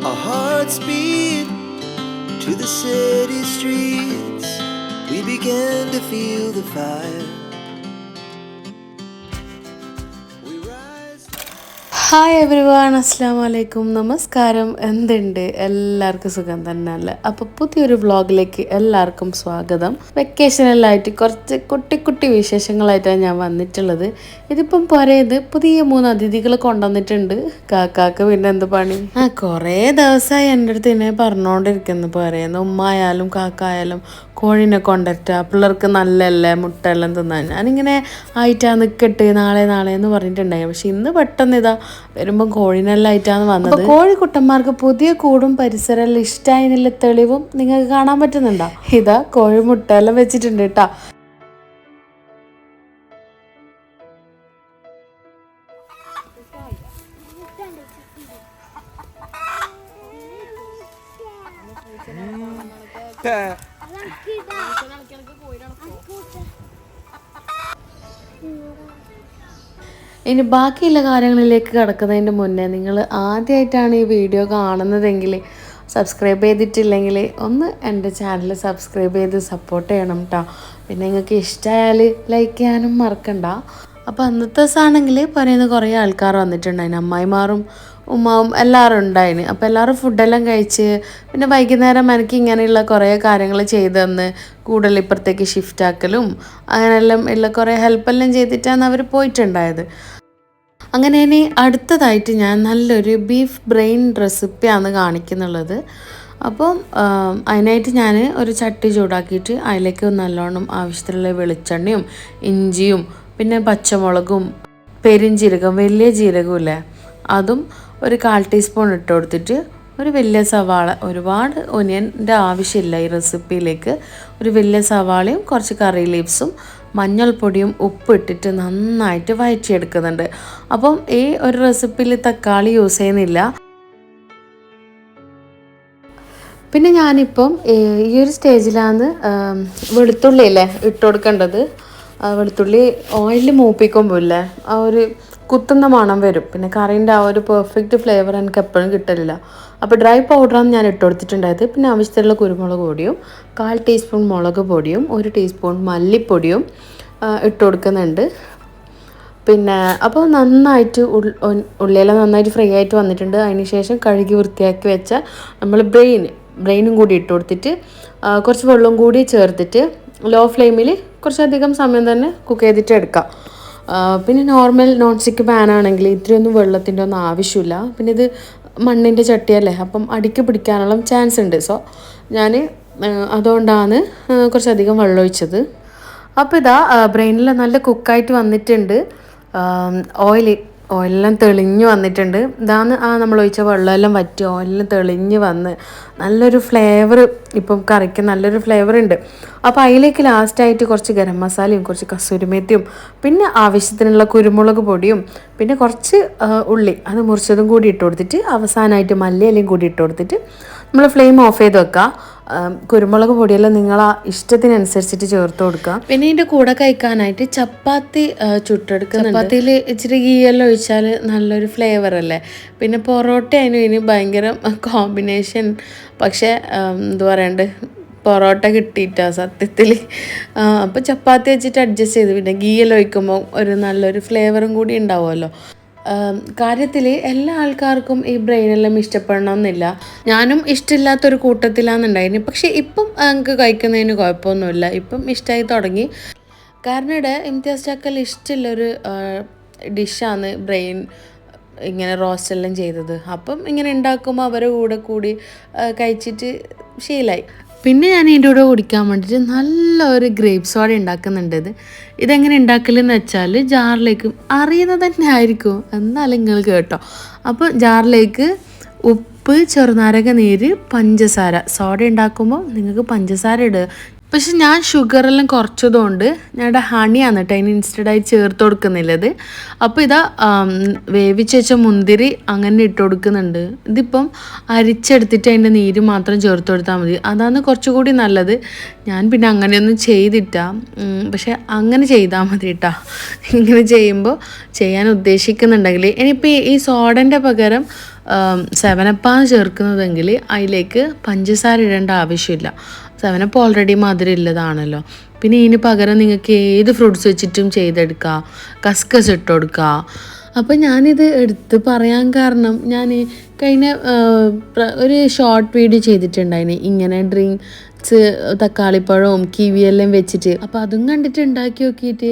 Our hearts beat to the city streets. We began to feel the fire. Hi everyone, അസ്സാം വലൈക്കും, നമസ്കാരം. എന്തുണ്ട്, എല്ലാവർക്കും സുഖം തന്നെയല്ലേ? അപ്പോൾ പുതിയൊരു വ്ളോഗിലേക്ക് എല്ലാവർക്കും സ്വാഗതം. വെക്കേഷനിലായിട്ട് കുറച്ച് കുട്ടി കുട്ടി വിശേഷങ്ങളായിട്ടാണ് ഞാൻ വന്നിട്ടുള്ളത്. ഇതിപ്പം പറയുന്നത് പുതിയ 3 അതിഥികൾ കൊണ്ടുവന്നിട്ടുണ്ട്. കാക്കാക്ക് പിന്നെ എന്ത് പണി? കുറേ ദിവസമായി എൻ്റെ അടുത്ത് ഇങ്ങനെ പറഞ്ഞുകൊണ്ടിരിക്കുന്നു. പറയുന്നു ഉമ്മായാലും കാക്കായാലും കോഴിനെ കൊണ്ടുവരട്ടാ, പിള്ളേർക്ക് നല്ലല്ലേ മുട്ടയെല്ലാം തിന്നാൻ. ഞാനിങ്ങനെ ആയിട്ടാ നിൽക്കട്ടെ, നാളെ എന്ന് പറഞ്ഞിട്ടുണ്ടായി. പക്ഷെ ഇന്ന് പെട്ടെന്ന് ഇതാ വരുമ്പം കോഴിനെല്ലാം ആയിട്ടാണ് വന്നത്. കോഴിക്കുട്ടന്മാർക്ക് പുതിയ കൂടും പരിസരമെല്ലാം ഇഷ്ടമായതിനുള്ള തെളിവും നിങ്ങൾക്ക് കാണാൻ പറ്റുന്നുണ്ടോ? ഇതാ കോഴിമുട്ടയെല്ലാം വെച്ചിട്ടുണ്ട് കേട്ടോ. ഇനി ബാക്കിയുള്ള കാര്യങ്ങളിലേക്ക് കിടക്കുന്നതിൻ്റെ മുന്നേ നിങ്ങൾ ആദ്യമായിട്ടാണ് ഈ വീഡിയോ കാണുന്നതെങ്കിൽ, സബ്സ്ക്രൈബ് ചെയ്തിട്ടില്ലെങ്കിൽ ഒന്ന് എൻ്റെ ചാനൽ സബ്സ്ക്രൈബ് ചെയ്ത് സപ്പോർട്ട് ചെയ്യണം കേട്ടോ. പിന്നെ നിങ്ങൾക്ക് ഇഷ്ടമായാൽ ലൈക്ക് ചെയ്യാനും മറക്കണ്ട. അപ്പോൾ അന്നത്തെ ദിവസമാണെങ്കിൽ പറയുന്ന കുറേ ആൾക്കാർ വന്നിട്ടുണ്ടായിന്, അമ്മായിമാരും ഉമ്മാവും എല്ലാവരും ഉണ്ടായിന്. അപ്പോൾ എല്ലാവരും ഫുഡെല്ലാം കഴിച്ച് പിന്നെ വൈകുന്നേരം എനിക്ക് ഇങ്ങനെയുള്ള കുറേ കാര്യങ്ങൾ ചെയ്തു തന്ന് കൂടുതൽ ഇപ്പുറത്തേക്ക് ഷിഫ്റ്റ് ആക്കലും അങ്ങനെയെല്ലാം ഉള്ള കുറേ ഹെൽപ്പെല്ലാം ചെയ്തിട്ടാണ് അവർ പോയിട്ടുണ്ടായത്. അങ്ങനെ ഇനി അടുത്തതായിട്ട് ഞാൻ നല്ലൊരു ബീഫ് ബ്രെയിൻ റെസിപ്പിയാണ് കാണിക്കുന്നുള്ളത്. അപ്പം അതിനായിട്ട് ഞാൻ ഒരു ചട്ടി ചൂടാക്കിയിട്ട് അതിലേക്ക് നല്ലോണം ആവശ്യത്തിലുള്ള വെളിച്ചെണ്ണയും ഇഞ്ചിയും പിന്നെ പച്ചമുളകും പെരിഞ്ജീരകം, വലിയ ജീരകവും ഇല്ലേ, അതും ഒരു 1/4 ടീസ്പൂൺ ഇട്ട് കൊടുത്തിട്ട് ഒരു വലിയ സവാള, ഒരുപാട് ഒനിയൻ്റെ ആവശ്യമില്ല ഈ റെസിപ്പിയിലേക്ക്, ഒരു വലിയ സവാളയും കുറച്ച് കറി ലീവ്സും മഞ്ഞൾപ്പൊടിയും ഉപ്പ് ഇട്ടിട്ട് നന്നായിട്ട് വഴറ്റിയെടുക്കുന്നുണ്ട്. അപ്പം ഈ ഒരു റെസിപ്പിയിൽ തക്കാളി യൂസ് ചെയ്യുന്നില്ല. പിന്നെ ഞാനിപ്പം ഈ ഒരു സ്റ്റേജിലാണ് വെളുത്തുള്ളി ഇല്ലേ ഇട്ട് കൊടുക്കേണ്ടത്. വെളുത്തുള്ളി ഓയിലിൽ മൂപ്പിക്കുമ്പോൾ ഇല്ലേ ആ ഒരു കുത്തുന്ന മണം വരും. പിന്നെ കറീൻ്റെ ആ ഒരു പെർഫെക്റ്റ് ഫ്ലേവർ എനിക്ക് എപ്പോഴും കിട്ടില്ല. അപ്പോൾ ഡ്രൈ പൗഡറാണ് ഞാൻ ഇട്ട് കൊടുത്തിട്ടുണ്ടായത്. പിന്നെ ആവശ്യത്തിലുള്ള കുരുമുളക് പൊടിയും 1/4 ടീസ്പൂൺ മുളക് പൊടിയും 1 ടീസ്പൂൺ മല്ലിപ്പൊടിയും ഇട്ട് കൊടുക്കുന്നുണ്ട്. പിന്നെ അപ്പോൾ നന്നായിട്ട് ഉള്ളിയെല്ലാം നന്നായിട്ട് ഫ്രൈ ആയിട്ട് വന്നിട്ടുണ്ട്. അതിന് ശേഷം കഴുകി വൃത്തിയാക്കി വെച്ച നമ്മൾ ബ്രെയിനും കൂടി ഇട്ട് കൊടുത്തിട്ട് കുറച്ച് വെള്ളം കൂടി ചേർത്തിട്ട് ലോ ഫ്ലെയിമിൽ കുറച്ചധികം സമയം തന്നെ കുക്ക് ചെയ്തിട്ട് എടുക്കാം. പിന്നെ നോർമൽ നോൺ സ്റ്റിക്ക് പാനാണെങ്കിൽ ഇത്രയൊന്നും വെള്ളത്തിൻ്റെ ഒന്നും ആവശ്യമില്ല. പിന്നെ ഇത് മണ്ണിൻ്റെ ചട്ടിയല്ലേ, അപ്പം അടിക്ക് പിടിക്കാനുള്ള ചാൻസ് ഉണ്ട്. സോ ഞാൻ അതുകൊണ്ടാണ് കുറച്ചധികം വെള്ളം ഒഴിച്ചത്. അപ്പോൾ ഇതാ ബ്രെയിനിൽ നല്ല കുക്കായിട്ട് വന്നിട്ടുണ്ട്. ഓയിലെല്ലാം തെളിഞ്ഞ് വന്നിട്ടുണ്ട്. ഇതാണ് നമ്മൾ ഒഴിച്ച വെള്ളമെല്ലാം വറ്റി ഓയിലെല്ലാം തെളിഞ്ഞ് വന്ന് നല്ലൊരു ഫ്ലേവർ, ഇപ്പം കറിക്ക് നല്ലൊരു ഫ്ലേവർ ഉണ്ട്. അപ്പോൾ അതിലേക്ക് ലാസ്റ്റായിട്ട് കുറച്ച് ഗരം മസാലയും കുറച്ച് കസൂരിമേത്തിയും പിന്നെ ആവശ്യത്തിനുള്ള കുരുമുളക് പൊടിയും പിന്നെ കുറച്ച് ഉള്ളി അത് മുറിച്ചതും കൂടി ഇട്ട് കൊടുത്തിട്ട് അവസാനമായിട്ട് മല്ലിയിലയും കൂടി ഇട്ട് കൊടുത്തിട്ട് നമ്മൾ ഫ്ലെയിം ഓഫ് ചെയ്ത് വെക്കുക. കുരുമുളക് പൊടിയെല്ലാം നിങ്ങളാ ഇഷ്ടത്തിനനുസരിച്ചിട്ട് ചേർത്ത് കൊടുക്കുക. പിന്നെ ഇതിൻ്റെ കൂടെ കഴിക്കാനായിട്ട് ചപ്പാത്തി ചുട്ടെടുക്കുക. ചപ്പാത്തിയിൽ ഇച്ചിരി ഗീയെല്ലാം ഒഴിച്ചാൽ നല്ലൊരു ഫ്ലേവർ അല്ലേ. പിന്നെ പൊറോട്ട അതിന് ഭയങ്കര കോമ്പിനേഷൻ. പക്ഷേ എന്താ പറയണ്ടേ, പൊറോട്ട കിട്ടിയിട്ടാ സത്യത്തിൽ. അപ്പോൾ ചപ്പാത്തി വെച്ചിട്ട് അഡ്ജസ്റ്റ് ചെയ്ത് പിന്നെ ഗീയെല്ലാം ഒഴിക്കുമ്പോൾ ഒരു നല്ലൊരു ഫ്ലേവറും കൂടി ഉണ്ടാവുമല്ലോ. കാര്യത്തിൽ എല്ലാ ആൾക്കാർക്കും ഈ ബ്രെയിനെല്ലാം ഇഷ്ടപ്പെടണമെന്നില്ല. ഞാനും ഇഷ്ടമില്ലാത്തൊരു കൂട്ടത്തിലാണെന്നുണ്ടായിരുന്നു. പക്ഷേ ഇപ്പം എനിക്ക് കഴിക്കുന്നതിന് കുഴപ്പമൊന്നുമില്ല, ഇപ്പം ഇഷ്ടമായി തുടങ്ങി. കാരണം ഇവിടെ ഇംതിയാസ് ചക്കൽ ഇഷ്ടമുള്ളൊരു ഡിഷാണ് ബ്രെയിൻ ഇങ്ങനെ റോസ്റ്റ് എല്ലാം ചെയ്തത്. അപ്പം ഇങ്ങനെ ഉണ്ടാക്കുമ്പോൾ അവരെ കൂടെ കൂടി കഴിച്ചിട്ട് ശീലമായി. പിന്നെ ഞാൻ ഇതിൻ്റെ കൂടെ കുടിക്കാൻ വേണ്ടിയിട്ട് നല്ലൊരു ഗ്രേപ്പ് സോഡ ഉണ്ടാക്കുന്നുണ്ട്. ഇതെങ്ങനെ ഉണ്ടാക്കലെന്ന് വെച്ചാൽ ജാറിലേക്ക് അറിയുന്നത് തന്നെ ആയിരിക്കും, എന്നാലും നിങ്ങൾ കേട്ടോ. അപ്പോൾ ജാറിലേക്ക് ഉപ്പ്, ചെറുനാരക നീര്, പഞ്ചസാര, സോഡ ഉണ്ടാക്കുമ്പോൾ നിങ്ങൾക്ക് പഞ്ചസാര ഇടുക. പക്ഷെ ഞാൻ ഷുഗറെല്ലാം കുറച്ചതുകൊണ്ട് ഞാൻ ഹണിയാണ് കേട്ടോ അതിന് ഇൻസ്റ്റഡായി ചേർത്ത് കൊടുക്കുന്നില്ലത്. അപ്പോൾ ഇതാ വേവിച്ച് വെച്ച മുന്തിരി അങ്ങനെ ഇട്ട് കൊടുക്കുന്നുണ്ട്. ഇതിപ്പം അരിച്ചെടുത്തിട്ട് അതിൻ്റെ നീര് മാത്രം ചേർത്ത് കൊടുത്താൽ മതി, അതാണ് കുറച്ചുകൂടി നല്ലത്. ഞാൻ പിന്നെ അങ്ങനെയൊന്നും ചെയ്തിട്ടാ, പക്ഷെ അങ്ങനെ ചെയ്താൽ മതി കേട്ടോ. ഇങ്ങനെ ചെയ്യുമ്പോൾ ചെയ്യാൻ ഉദ്ദേശിക്കുന്നുണ്ടെങ്കിൽ ഇനിയിപ്പോൾ ഈ സോഡൻ്റെ പകരം 7up ചേർക്കുന്നതെങ്കിൽ അതിലേക്ക് പഞ്ചസാര ഇടേണ്ട ആവശ്യമില്ല. 7up ഓൾറെഡി മധുരം ഇല്ലതാണല്ലോ. പിന്നെ ഇതിന് പകരം നിങ്ങൾക്ക് ഏത് ഫ്രൂട്ട്സ് വെച്ചിട്ടും ചെയ്തെടുക്കുക, കസ്കസ് ഇട്ട് കൊടുക്കുക. അപ്പോൾ ഞാനിത് എടുത്ത് പറയാൻ കാരണം ഞാൻ കഴിഞ്ഞ ഒരു ഷോർട്ട് വീഡിയോ ചെയ്തിട്ടുണ്ടായിന് ഇങ്ങനെ ഡ്രിങ്ക്സ് തക്കാളിപ്പഴവും കിവിയെല്ലാം വെച്ചിട്ട്. അപ്പോൾ അതും കണ്ടിട്ട് ഉണ്ടാക്കി നോക്കിയിട്ട്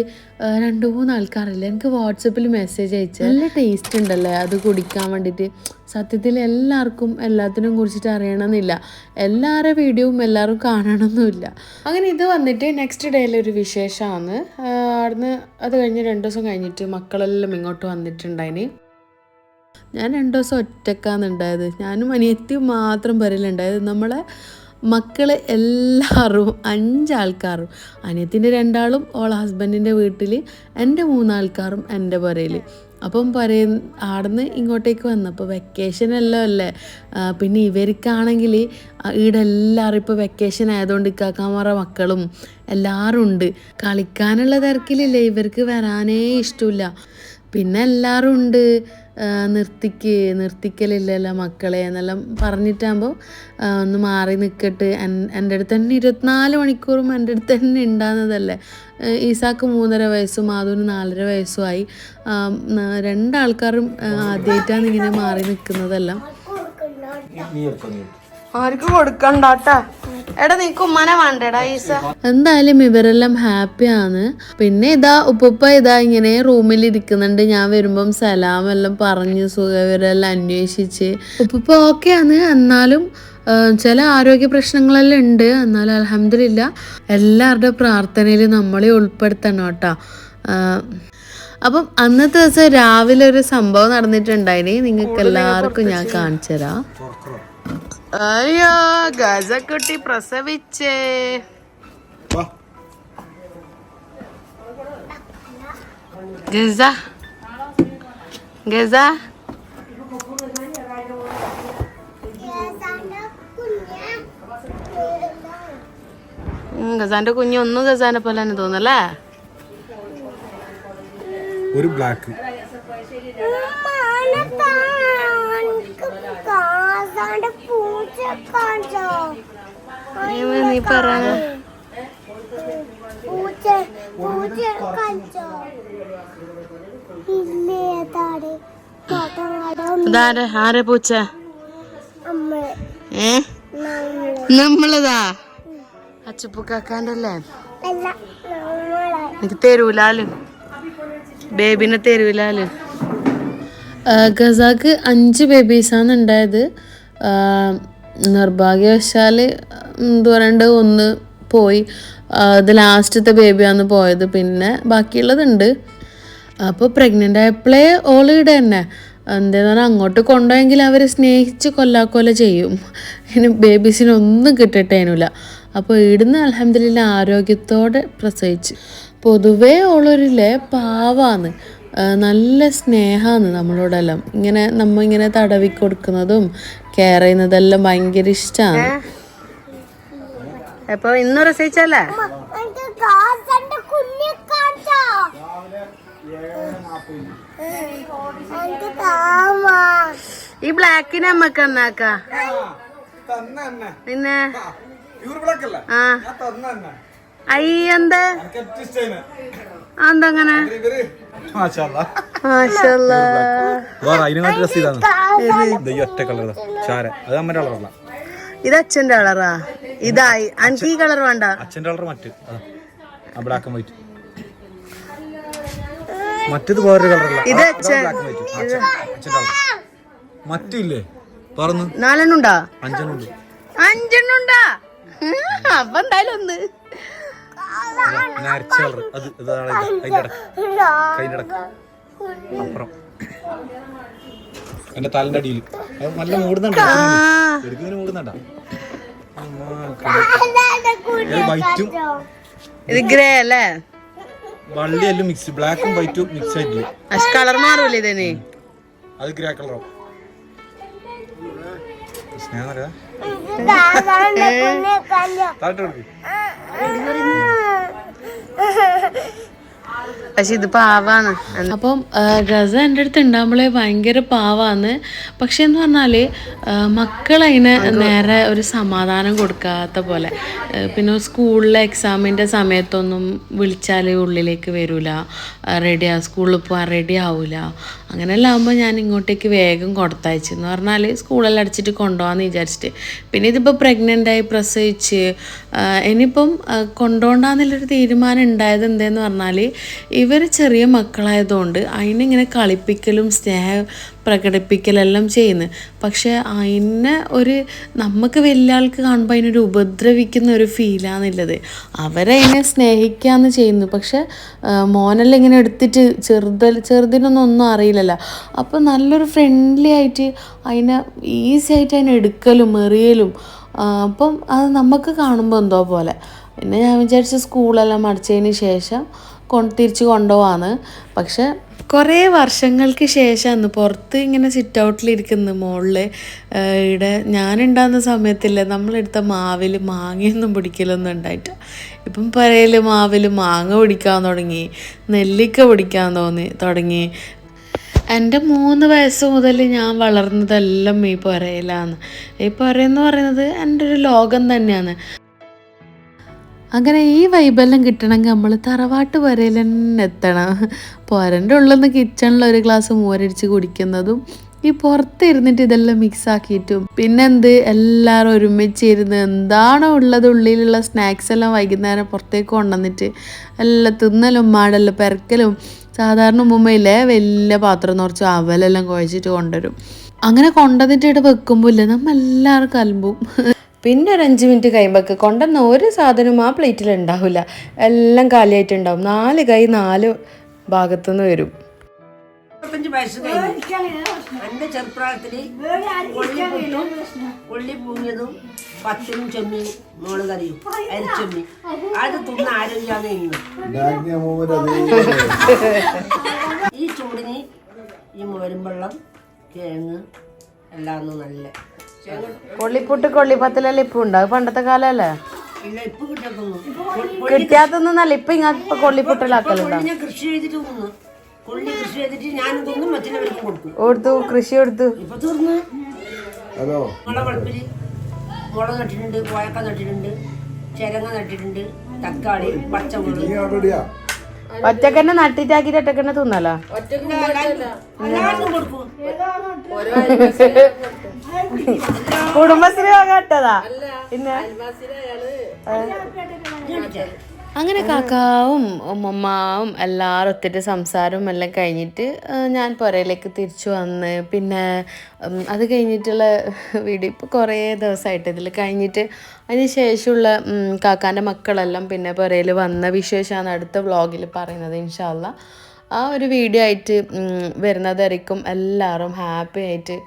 2-3 ആൾക്കാരില്ല എനിക്ക് വാട്സപ്പിൽ മെസ്സേജ് അയച്ചു, നല്ല ടേസ്റ്റ് ഉണ്ടല്ലേ അത് കുടിക്കാൻ വേണ്ടിയിട്ട്. സത്യത്തിൽ എല്ലാവർക്കും എല്ലാത്തിനും കുറിച്ചിട്ട് അറിയണമെന്നില്ല, എല്ലാവരുടെ വീഡിയോയും എല്ലാവരും കാണണമെന്നില്ല. അങ്ങനെ ഇത് വന്നിട്ട് നെക്സ്റ്റ് ഡേയിലൊരു വിശേഷമാണ്. അവിടുന്ന് അത് കഴിഞ്ഞ് 2 ദിവസം കഴിഞ്ഞിട്ട് മക്കളെല്ലാം ഇങ്ങോട്ട് വന്നിട്ടുണ്ടായിന്. ഞാൻ 2 ദിവസം ഒറ്റക്കാന്നുണ്ടായത്, ഞാനും അനിയത്തിയും മാത്രം വരലുണ്ടായത്. നമ്മളെ മക്കൾ എല്ലാവരും 5 ആൾക്കാരും, അനിയത്തിൻ്റെ 2 ആളും ഓളെ ഹസ്ബൻഡിൻ്റെ വീട്ടിൽ, എൻ്റെ 3 ആൾക്കാരും എൻ്റെ പുരയിൽ. അപ്പം ആടുന്ന് ഇങ്ങോട്ടേക്ക് വന്നപ്പോൾ വെക്കേഷൻ എല്ലാം അല്ലേ. പിന്നെ ഇവർക്കാണെങ്കിൽ ഇവിടെ എല്ലാവരും ഇപ്പോൾ വെക്കേഷൻ ആയതുകൊണ്ട് ഇക്കാക്കാമാറ മക്കളും എല്ലാവരും ഉണ്ട്. കളിക്കാനുള്ള തിരക്കിലില്ലേ, ഇവർക്ക് വരാനേ ഇഷ്ടമില്ല. പിന്നെ എല്ലാവരും ഉണ്ട്, നിർത്തിക്കലില്ലല്ലോ മക്കളെ എന്നെല്ലാം പറഞ്ഞിട്ടാകുമ്പോൾ ഒന്ന് മാറി നിൽക്കട്ട്. എൻ്റെ അടുത്ത് തന്നെ 24 മണിക്കൂറും എൻ്റെ അടുത്ത് തന്നെ ഉണ്ടാകുന്നതല്ലേ. ഈസാക്ക് 3.5 വയസ്സും മാധുവിന് 4.5 വയസ്സുമായി. 2 ആൾക്കാരും ആദ്യമായിട്ടാണ് ഇങ്ങനെ മാറി നിൽക്കുന്നതെല്ലാം. ആർക്കും കൊടുക്കണ്ടാട്ടാ, എടാ നീക്ക് ഉമ്മനെ വേണ്ടടാ ഈസ. എന്തായാലും ഇവരെല്ലാം ഹാപ്പിയാണ്. പിന്നെ ഇതാ ഉപ്പുപ്പ ഇതാ ഇങ്ങനെ റൂമിൽ ഇരിക്കുന്നുണ്ട്. ഞാൻ വരുമ്പം സലാമെല്ലാം പറഞ്ഞ് സുഖവിവരെല്ലാം അന്വേഷിച്ച്. ഉപ്പുപ്പ ഓക്കെയാണ്, എന്നാലും ചില ആരോഗ്യ പ്രശ്നങ്ങളെല്ലാം ഉണ്ട്. എന്നാലും അൽഹംദുലില്ലാ എല്ലാവരുടെ പ്രാർത്ഥനയിൽ നമ്മളെ ഉൾപ്പെടുത്തണം കേട്ടോ. അപ്പം അന്നത്തെ ദിവസം രാവിലെ ഒരു സംഭവം നടന്നിട്ടുണ്ടായിന്, നിങ്ങൾക്ക് എല്ലാവർക്കും ഞാൻ കാണിച്ചു തരാം. അയ്യോ ഗസക്കുട്ടി പ്രസവിച്ചേ. ഗസ ഗസ ഗസാന്റെ കുഞ്ഞൊന്നും ഗസാനെ പോലെ തന്നെ തോന്നല്ലേ. ഒരു ബ്ലാക്ക് നീ പറ ആരെ പൂച്ച? നമ്മളതാ അച്ചുപ്പൂക്കാക്കാൻ്റെ അല്ലേ? എനിക്ക് തരൂലാലും ബേബിനെ തരൂലാലും. ഗസാക്ക് 5 ബേബീസാണ് ഉണ്ടായത്. നിർഭാഗ്യവശാൽ എന്താ പറയണ്ട, 1 പോയി. ഇത് ലാസ്റ്റത്തെ ബേബിയാണ് പോയത്, പിന്നെ ബാക്കിയുള്ളതുണ്ട്. അപ്പോൾ പ്രഗ്നൻ്റ് ആയപ്പോഴേ ഓളിവിടെ തന്നെ എന്താ പറഞ്ഞാൽ അങ്ങോട്ട് കൊണ്ടുപോയെങ്കിൽ അവർ സ്നേഹിച്ച് കൊല്ലാക്കൊല ചെയ്യും. ഇനി ബേബീസിനൊന്നും കിട്ടട്ടേനില്ല. അപ്പോൾ ഇവിടുന്ന് അൽഹംദുലില്ലാ ആരോഗ്യത്തോടെ പ്രസവിച്ച്. പൊതുവേ ഓളൊരില്ലേ പാവാന്ന്, നല്ല സ്നേഹമാണ് നമ്മളോടെല്ലാം. ഇങ്ങനെ ഇങ്ങനെ തടവി കൊടുക്കുന്നതും കെയർ ചെയ്യുന്നതെല്ലാം ഭയങ്കര ഇഷ്ടമാണ്. അപ്പൊ ഇന്ന് പ്രസവിച്ചല്ലേ? ഈ ബ്ലാക്കിനെ അമ്മക്ക് എന്നാക്ക പിന്നെ അയ്യന്തേ അതെങ്ങനെ? ഇത് അച്ഛന്റെ കളറാ? ഇതായി എനിക്ക് ഈ കളർ വേണ്ട. അച്ഛന്റെ കളർ മറ്റേത് വേറൊരു കളറല്ല. ഇത് അച്ഛൻ മറ്റില്ലേ പറഞ്ഞു 4 5 5 അപ്പൊ എന്തായാലും 1 അപ്പുറം എന്റെ തലന്റെ അടിയിൽ നല്ല മൂടുന്നുണ്ട്. വൈറ്റും ഇത് ഗ്രേ അല്ലേ? വള്ളിയെല്ലാം മിക്സ്, ബ്ലാക്കും വൈറ്റും മിക്സ് ആയിട്ടില്ല. കളർ മാറൂലേ ഇതിന്? അത് ഗ്രേ കളറാവും. സ്നേഹം അറിയാ പക്ഷെ ഇത് പാവാണ്. അപ്പം ഗസ എൻ്റെ അടുത്ത് ഉണ്ടാകുമ്പോഴേ ഭയങ്കര പാവാന്ന്. പക്ഷെ എന്ന് പറഞ്ഞാൽ മക്കളതിന് നേരെ ഒരു സമാധാനം കൊടുക്കാത്ത പോലെ. പിന്നെ സ്കൂളിലെ എക്സാമിൻ്റെ സമയത്തൊന്നും വിളിച്ചാൽ ഉള്ളിലേക്ക് വരില്ല, സ്കൂളിൽ പോകാൻ റെഡി ആവില്ല. അങ്ങനെയെല്ലാം ആകുമ്പോൾ ഞാൻ ഇങ്ങോട്ടേക്ക് വേഗം കൊടുത്തയച്ചു. എന്ന് പറഞ്ഞാൽ സ്കൂളെല്ലാം അടച്ചിട്ട് കൊണ്ടുപോകാമെന്ന് വിചാരിച്ചിട്ട്. പിന്നെ ഇതിപ്പോൾ പ്രഗ്നൻ്റായി പ്രസവിച്ച് ഇനിയിപ്പം കൊണ്ടുപോകണ്ടെന്നുള്ളൊരു തീരുമാനം ഉണ്ടായത് എന്തെന്ന് പറഞ്ഞാൽ ഇവർ ചെറിയ മക്കളായതുകൊണ്ട് അതിനിങ്ങനെ കളിപ്പിക്കലും സ്നേഹം പ്രകടിപ്പിക്കലെല്ലാം ചെയ്യുന്നത്. പക്ഷേ അതിനെ നമുക്ക് വലിയ ആൾക്ക് കാണുമ്പോൾ അതിനൊരു ഉപദ്രവിക്കുന്ന ഒരു ഫീലാണെന്നുള്ളത്. അവരതിനെ സ്നേഹിക്കാമെന്ന് ചെയ്യുന്നു. പക്ഷെ മോനെല്ലാം ഇങ്ങനെ എടുത്തിട്ട് ചെറുതിനൊന്നും അറിയില്ലല്ലോ. അപ്പോൾ നല്ലൊരു ഫ്രണ്ട്ലി ആയിട്ട് അതിനെ ഈസി ആയിട്ട് അതിനെ എടുക്കലും എറിയലും. അപ്പം അത് നമുക്ക് കാണുമ്പോൾ എന്തോ പോലെ. പിന്നെ ഞാൻ വിചാരിച്ച സ്കൂളെല്ലാം അടച്ചതിന് ശേഷം തിരിച്ച് കൊണ്ടുപോകാന്ന്. പക്ഷെ കുറേ വർഷങ്ങൾക്ക് ശേഷമാണ് പുറത്ത് ഇങ്ങനെ സിറ്റ് ഔട്ടിലിരിക്കുന്നത്. മുകളിൽ ഇവിടെ ഞാനുണ്ടാകുന്ന സമയത്തില്ല നമ്മളെടുത്ത മാവിൽ മാങ്ങയൊന്നും പിടിക്കലൊന്നും ഉണ്ടായിട്ട്. ഇപ്പം പുരയിൽ മാവിൽ മാങ്ങ പിടിക്കാൻ തുടങ്ങി, നെല്ലിക്ക പിടിക്കാൻ തുടങ്ങി. എൻ്റെ 3 വയസ്സ് മുതൽ ഞാൻ വളർന്നതെല്ലാം ഈ പുരയിലാണ്. ഈ പുരയെന്ന് പറയുന്നത് എൻ്റെ ഒരു ലോകം തന്നെയാണ്. അങ്ങനെ ഈ വൈബെല്ലാം കിട്ടണമെങ്കിൽ നമ്മൾ തറവാട്ട് പുരയിൽ തന്നെ എത്തണം. പുരൻ്റെ ഉള്ളിൽ നിന്ന് കിച്ചണിൽ ഒരു ഗ്ലാസ് മോരടിച്ച് കുടിക്കുന്നതും ഈ പുറത്തിരുന്നിട്ട് ഇതെല്ലാം മിക്സ് ആക്കിയിട്ടും പിന്നെന്ത് എല്ലാവരും ഒരുമിച്ചിരുന്ന് എന്താണോ ഉള്ളത് ഉള്ളിലുള്ള സ്നാക്സ് എല്ലാം വൈകുന്നേരം പുറത്തേക്ക് കൊണ്ടുവന്നിട്ട് എല്ലാം തിന്നലും മാടലും പെരക്കലും. സാധാരണ ഉമ്മയില്ലേ വലിയ പാത്രം നിറച്ച് അവലെല്ലാം കുഴച്ചിട്ട് കൊണ്ടുവരും. അങ്ങനെ കൊണ്ടുവന്നിട്ട് ഇവിടെ വെക്കുമ്പോൾ ഇല്ലേ നമ്മളെല്ലാവരും കലമ്പും. പിന്നെ ഒരു 5 മിനിറ്റ് കഴിയുമ്പോൾ കൊണ്ടുവന്ന ഒരു സാധനവും ആ പ്ലേറ്റിൽ ഉണ്ടാവില്ല, എല്ലാം കാലിയായിട്ടുണ്ടാവും. 4 കൈ 4 ഭാഗത്തുനിന്ന് വരും. 25 വയസ്സ് കഴിഞ്ഞു. എൻ്റെ ചെറുപ്രായത്തിൽ കൊള്ളി പൂങ്ങിയതും പത്തിനും ചെമ്മീൻ മോള് കറിയും അരിച്ചെമ്മീൻ അത് തിന്ന ആരോഗ്യമാണ് ഇന്ന്. ഈ ചൂടിന് ഈ മോരും വെള്ളം കിഴങ്ങ് എല്ലാം നല്ല കൊള്ളിപ്പുട്ട് കൊള്ളിപ്പത്തിലെല്ലാം ഇപ്പം ഉണ്ടാവും. പണ്ടത്തെ കാലല്ലേ ഇല്ല, ഇപ്പൊ കിട്ടാത്തൊന്നല്ല. ഇപ്പൊ ഇങ്ങനത്തെ കൊള്ളിപ്പുട്ടിലാക്കലുണ്ടാവും. ഞാൻ കൃഷി ചെയ്തിട്ട് തിന്നു. കൊള്ളി കൃഷി ചെയ്തിട്ട് ഞാനും തിന്നും മറ്റുള്ളവർക്കും കൊടുത്തു. കൃഷി കൊടുത്തു. ഇപ്പൊ തീർന്നു. മുളക് വളപ്പില് മുളക് നട്ടിട്ടുണ്ട്, കോയക്ക നട്ടിട്ടുണ്ട്, ചിരങ്ങ നട്ടിട്ടുണ്ട്, തക്കാളി, പച്ചമുളക്. ഒറ്റക്കന്നെ നട്ടിട്ടാക്കിട്ട് ഒറ്റക്കന്നെ തിന്നല്ലോ. എല്ലാവർക്കും കൊടുക്കും. കുടുംബശ്രീ കേട്ടതാ. പിന്നെ അങ്ങനെ കാക്കാവും ഉമ്മമ്മാവും എല്ലാവരും ഒത്തിട്ട് സംസാരവും എല്ലാം കഴിഞ്ഞിട്ട് ഞാൻ പുരയിലേക്ക് തിരിച്ചു വന്ന്. പിന്നെ അത് കഴിഞ്ഞിട്ടുള്ള വീഡിയോ ഇപ്പോൾ കുറേ ദിവസമായിട്ട് ഇതിൽ കഴിഞ്ഞിട്ട് അതിന് ശേഷമുള്ള കാക്കാൻ്റെ മക്കളെല്ലാം പിന്നെ പുരയിൽ വന്ന വിശേഷമാണ് അടുത്ത വ്ളോഗിൽ പറയുന്നത്. ഇൻഷാ അല്ലാ ആ ഒരു വീഡിയോ ആയിട്ട് വരുന്നതായിരിക്കും. എല്ലാവരും ഹാപ്പി ആയിട്ട്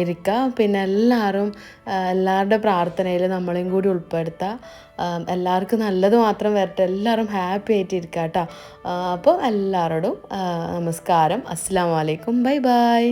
ഇരിക്കുക. പിന്നെ എല്ലാവരുടെ പ്രാർത്ഥനയിൽ നമ്മളെയും കൂടി ഉൾപ്പെടുത്തുക. എല്ലാവർക്കും നല്ലത് മാത്രം വരട്ടെ. എല്ലാവരും ഹാപ്പി ആയിട്ട് ഇരിക്കുക കേട്ടോ. അപ്പോൾ എല്ലാവരോടും നമസ്കാരം. അസ്സലാമു അലൈക്കും. Bye bye.